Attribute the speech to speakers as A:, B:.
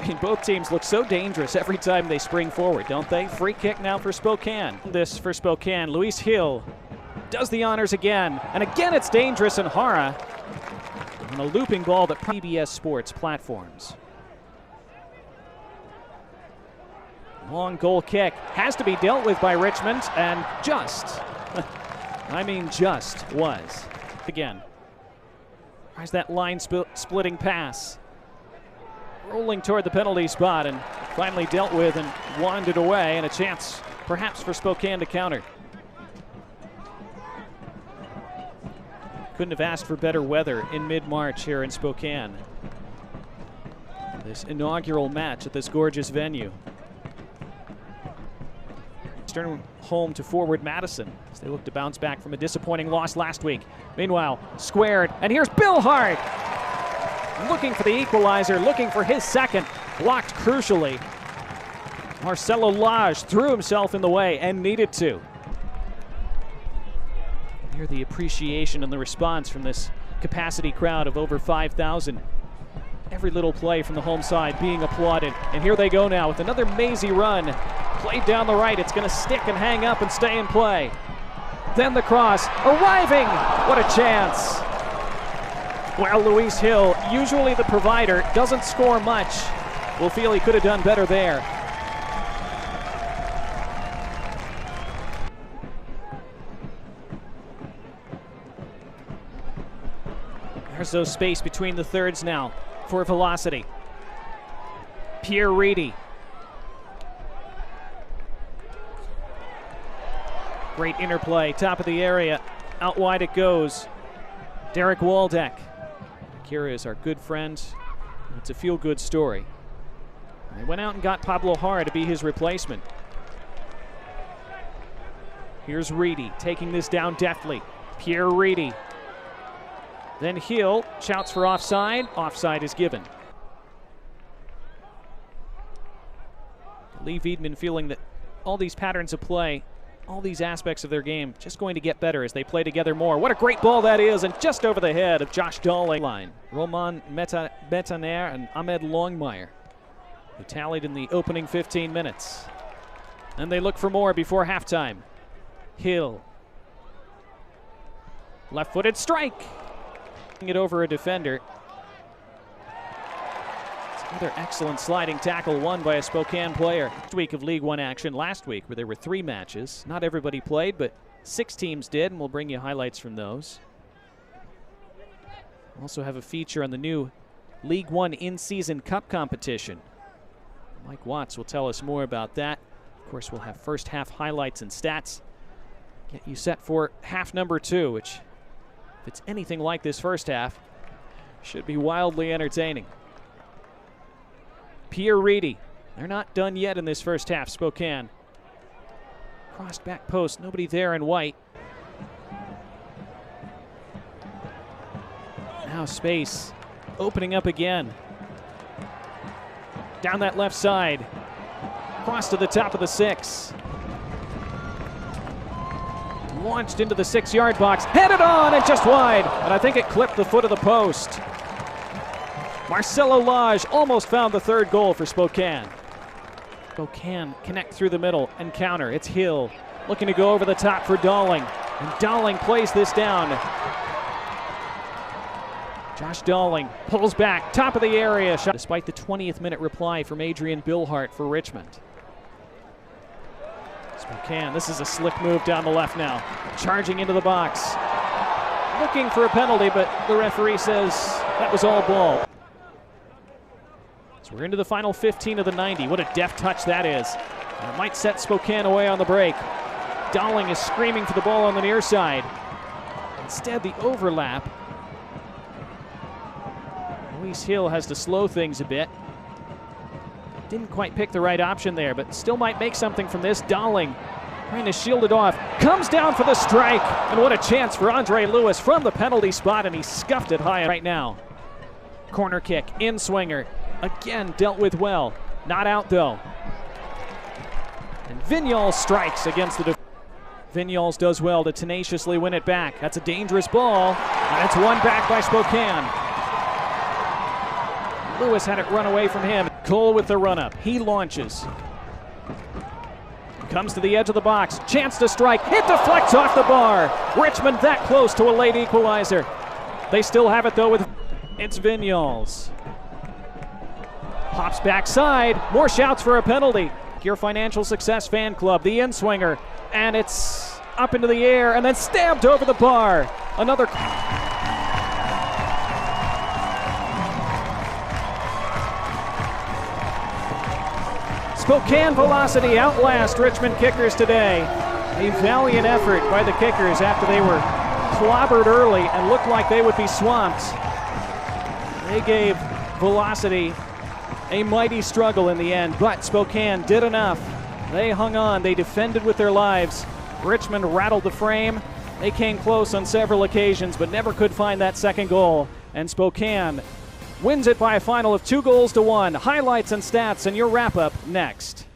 A: I mean, both teams look so dangerous every time they spring forward, don't they? Free kick now for Spokane. This for Spokane. Luis Hill does the honors again. And again, it's dangerous, and Hara on a looping ball that PBS Sports platforms. Long goal kick has to be dealt with by Richmond, and just, I mean just, was. Again, tries that line splitting pass. Rolling toward the penalty spot and finally dealt with and wandered away, and a chance perhaps for Spokane to counter. Couldn't have asked for better weather in mid-March here in Spokane. This inaugural match at this gorgeous venue. Return home to forward Madison as they look to bounce back from a disappointing loss last week. Meanwhile, squared, and here's Bill Hart looking for the equalizer, looking for his second, blocked crucially. Marcelo Lage threw himself in the way and needed to. Hear the appreciation and the response from this capacity crowd of over 5,000. Every little play from the home side being applauded. And here they go now with another mazy run. Played down the right, it's going to stick and hang up and stay in play. Then the cross, arriving! What a chance! Well, Luis Hill, usually the provider, doesn't score much. We'll feel he could have done better there. There's no space between the thirds now for velocity. Pierre Reedy. Great interplay, top of the area. Out wide it goes. Derek Waldeck. Akira is our good friend. It's a feel-good story. They went out and got Pablo Hara to be his replacement. Here's Reedy taking this down deftly. Pierre Reedy. Then Hill shouts for offside. Offside is given. Lee Wiedemann feeling that all these patterns of play, all these aspects of their game, just going to get better as they play together more. What a great ball that is, and just over the head of Josh Dawling. Line. Roman Betaner and Ahmed Longmire, who tallied in the opening 15 minutes. And they look for more before halftime. Hill. Left-footed strike. It over a defender. It's another excellent sliding tackle won by a Spokane player. Next week of League One action last week, where there were 3 matches. Not everybody played, but 6 teams did, and we'll bring you highlights from those. We'll also have a feature on the new League One in-season cup competition. Mike Watts will tell us more about that. Of course, we'll have first half highlights and stats. Get you set for half number 2, which, if it's anything like this first half, should be wildly entertaining. Pierre Reedy. They're not done yet in this first half, Spokane. Crossed back post, nobody there in white. Now space opening up again. Down that left side. Cross to the top of the 6. Launched into the 6-yard box, headed on and just wide, and I think it clipped the foot of the post. Marcelo Lage almost found the 3rd goal for Spokane. Spokane connect through the middle and counter. It's Hill looking to go over the top for Dawling, and Dawling plays this down. Josh Dawling pulls back, top of the area, despite the 20th minute reply from Adrian Billhart for Richmond. Spokane, this is a slick move down the left now. Charging into the box. Looking for a penalty, but the referee says that was all ball. So we're into the final 15 of the 90. What a deft touch that is. And it might set Spokane away on the break. Dawling is screaming for the ball on the near side. Instead, the overlap. Luis Hill has to slow things a bit. Didn't quite pick the right option there, but still might make something from this. Dawling trying to shield it off. Comes down for the strike. And what a chance for Andre Lewis from the penalty spot, and he scuffed it high right now. Corner kick, in swinger. Again, dealt with well. Not out, though. And Vignals strikes against the Vignals does well to tenaciously win it back. That's a dangerous ball, and it's won back by Spokane. Lewis had it run away from him. Cole with the run-up. He launches. Comes to the edge of the box. Chance to strike. It deflects off the bar. Richmond that close to a late equalizer. They still have it, though, with it's Vignoles. Hops backside. More shouts for a penalty. Your Financial Success Fan Club, the in-swinger. And it's up into the air and then stabbed over the bar. Another... Spokane Velocity outlast Richmond kickers today. A valiant effort by the kickers after they were clobbered early and looked like they would be swamped. They gave Velocity a mighty struggle in the end, but Spokane did enough. They hung on, they defended with their lives. Richmond rattled the frame. They came close on several occasions, but never could find that second goal. And Spokane wins it by a final of 2-1. Highlights and stats and your wrap-up next.